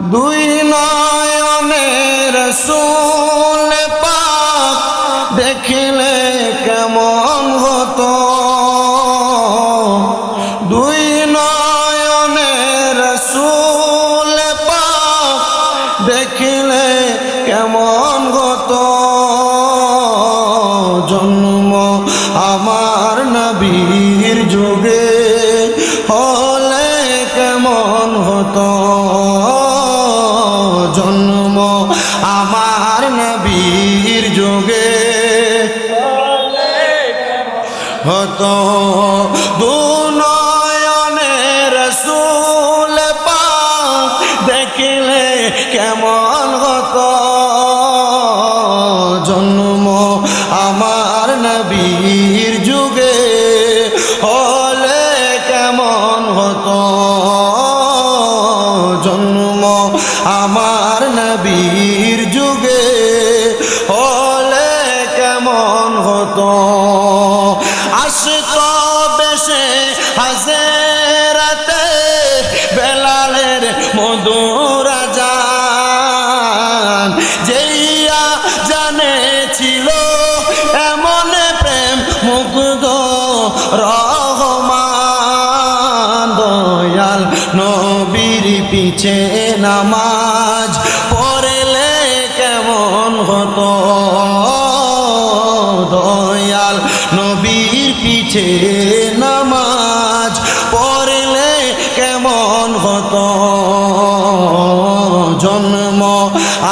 দুই নয়নে রাসূল পাক দেখলে কেমন হতো, দুই নয়নে রাসূল পাক দেখলে কেমন হতো, জন্ম আমার নবীর যুগে হলে কেমন হতো, জন্ম আমার নবীর যুগে হতো, দু নয়নে রাসূল পাক দেখলে কেমন হতো, জন্ম আমার নবীর যুগে হলে কেমন হতো, জন্ম আমার নবীর যুগে হলে কেমন হতো, আসতো বেশে হাজেরাতে বেলালের মধুর আযান, যেইয়া জানেছিল এমন প্রেম মুগ্ধ রহমান, দয়াল নবীর পিছে নামাজ পড়লে কেমন হতো, দয়াল নবীর পিছে নামাজ পড়লে কেমন হতো, জন্ম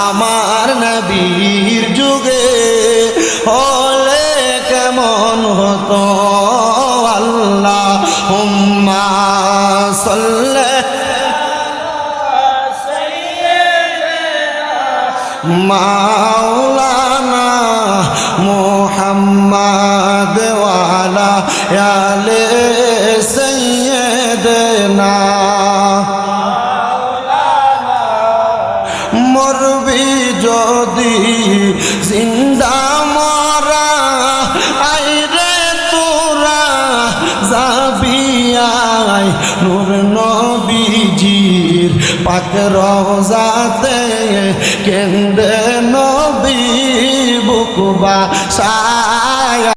আমার নবীর যুগে হলে কেমন হতো, আল্লাহুম্মা সাল্লি মাওলানা মুহাম্মদ ওয়া আলা আলি সাইয়্যিদিনা, মরবি যদি জিন্দা মরা আইরে তোরা যাবি আয় নূর নবীজির পাক রওজাতে কেন্দ্রে নবী বুক বাসা